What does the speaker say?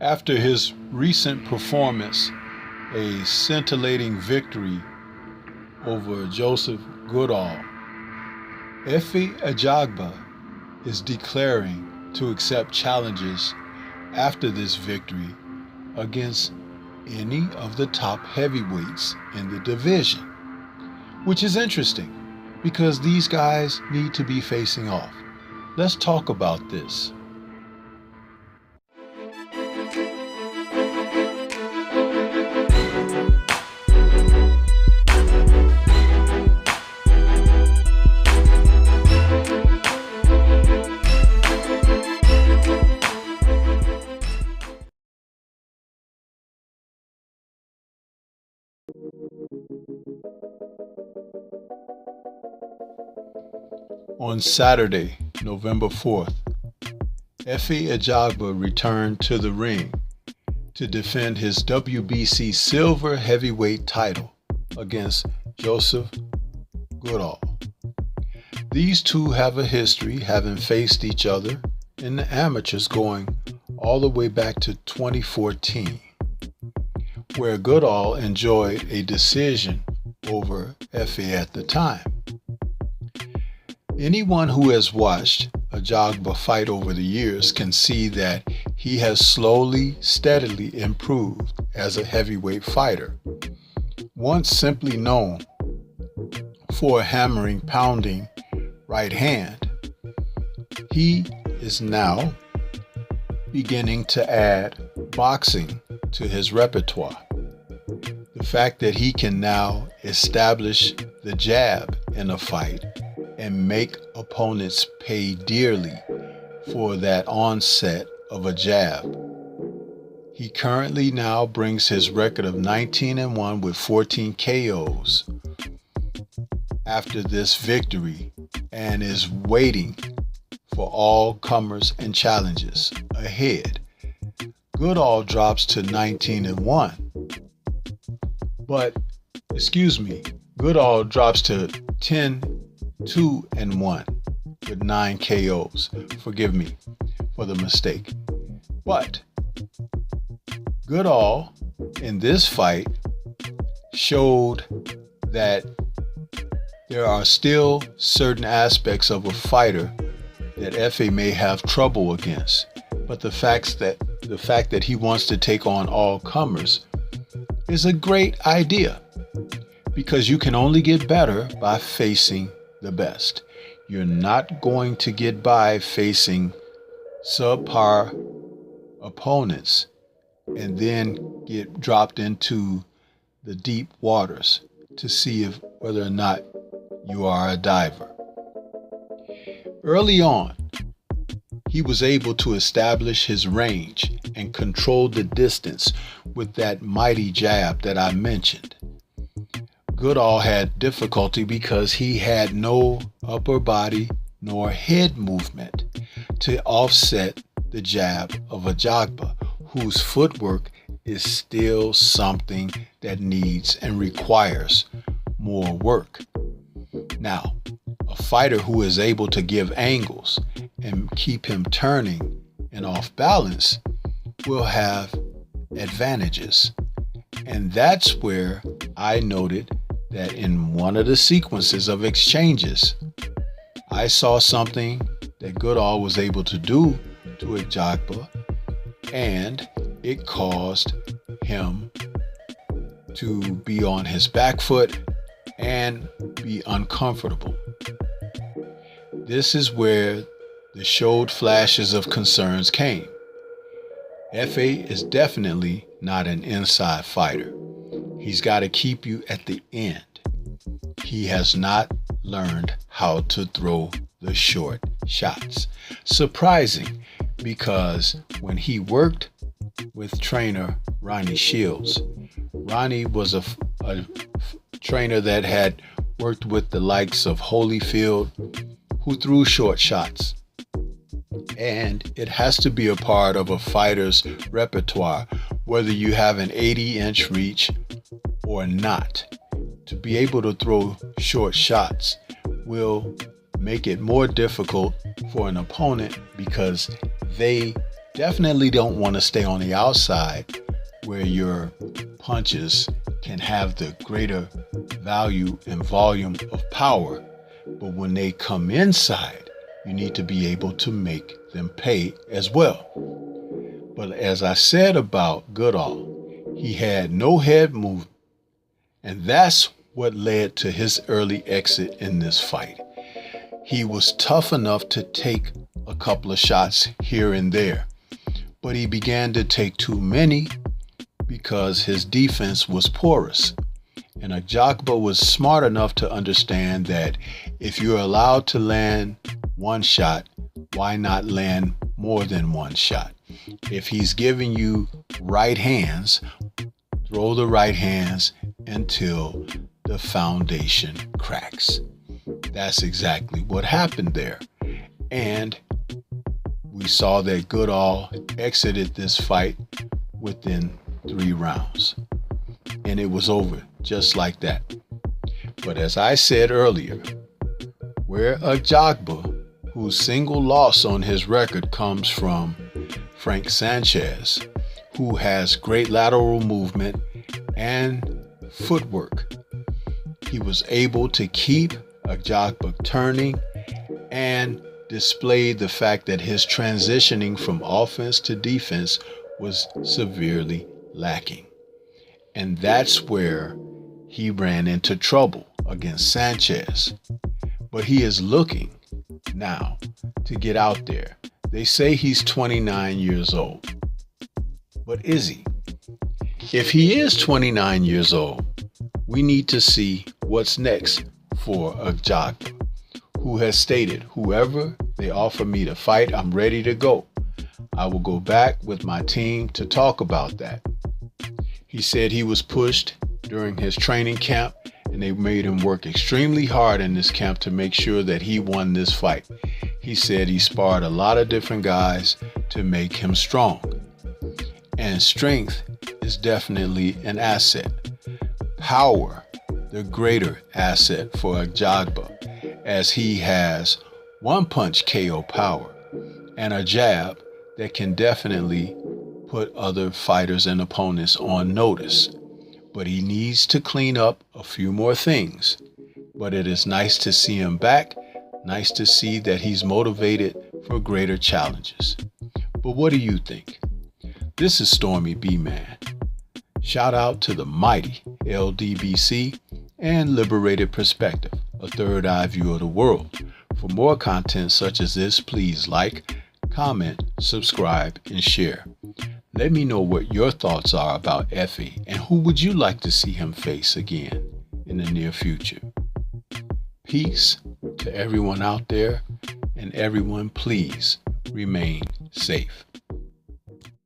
After his recent performance, a scintillating victory over Joseph Goodall, Efe Ajagba is declaring to accept challenges after this victory against any of the top heavyweights in the division, which is interesting because these guys need to be facing off. Let's talk about this. On Saturday, November 4th, Efe Ajagba returned to the ring to defend his WBC silver heavyweight title against Joseph Goodall. These two have a history, having faced each other in the amateurs going all the way back to 2014, where Goodall enjoyed a decision over Efe at the time. Anyone who has watched Ajagba fight over the years can see that he has slowly, steadily improved as a heavyweight fighter. Once simply known for a hammering, pounding right hand, he is now beginning to add boxing to his repertoire. The fact that he can now establish the jab in a fight and make opponents pay dearly for that onset of a jab. He currently now brings his record of 19-1 with 14 KOs after this victory and is waiting for all comers and challenges ahead. Goodall drops to 19-1. Goodall drops to 10-2-1 with 9 KOs. Forgive me for the mistake. But Goodall in this fight showed that there are still certain aspects of a fighter that Efe may have trouble against. But the fact that he wants to take on all comers is a great idea, because you can only get better by facing the best. You're not going to get by facing subpar opponents and then get dropped into the deep waters to see whether or not you are a diver. Early on, he was able to establish his range and control the distance with that mighty jab that I mentioned. Goodall had difficulty because he had no upper body nor head movement to offset the jab of Ajagba, whose footwork is still something that needs and requires more work. Now, a fighter who is able to give angles and keep him turning and off balance will have advantages. And that's where I noted that in one of the sequences of exchanges, I saw something that Goodall was able to do to Ajagba, and it caused him to be on his back foot and be uncomfortable. This is where the showed flashes of concerns came. Efe is definitely not an inside fighter. He's got to keep you at the end. He has not learned how to throw the short shots. Surprising, because when he worked with trainer Ronnie Shields, Ronnie was a trainer that had worked with the likes of Holyfield, who threw short shots. And it has to be a part of a fighter's repertoire, whether you have an 80-inch reach or not. To be able to throw short shots will make it more difficult for an opponent, because they Definitely don't want to stay on the outside where your punches can have the greater value and volume of power. But when they come inside, you need to be able to make them pay as well. But as I said about Goodall, he had no head movement. And that's what led to his early exit in this fight. He was tough enough to take a couple of shots here and there, but he began to take too many because his defense was porous. And Ajagba was smart enough to understand that if you're allowed to land one shot, why not land more than one shot? If he's giving you right hands, throw the right hands until the foundation cracks. That's exactly what happened there. And we saw that Goodall exited this fight within 3 rounds. And it was over just like that. But as I said earlier, where Ajagba, whose single loss on his record comes from Frank Sanchez, who has great lateral movement and footwork, he was able to keep Ajagba turning and display the fact that his transitioning from offense to defense was severely lacking. And that's where he ran into trouble against Sanchez. But he is looking now to get out there. They say he's 29 years old. But is he? If he is 29 years old, we need to see what's next for Ajagba, who has stated, whoever they offer me to fight, I'm ready to go. I will go back with my team to talk about that. He said he was pushed during his training camp, and they made him work extremely hard in this camp to make sure that he won this fight. He said he sparred a lot of different guys to make him strong. And strength is definitely an asset. Power, the greater asset for Ajagba, as he has one punch KO power and a jab that can definitely put other fighters and opponents on notice. But he needs to clean up a few more things. But it is nice to see him back. Nice to see that he's motivated for greater challenges. But what do you think? This is Stormy B-Man. Shout out to the mighty LDBC and Liberated Perspective, a third eye view of the world. For more content such as this, please like, comment, subscribe, and share. Let me know what your thoughts are about Effie and who would you like to see him face again in the near future. Peace to everyone out there, and everyone please remain safe.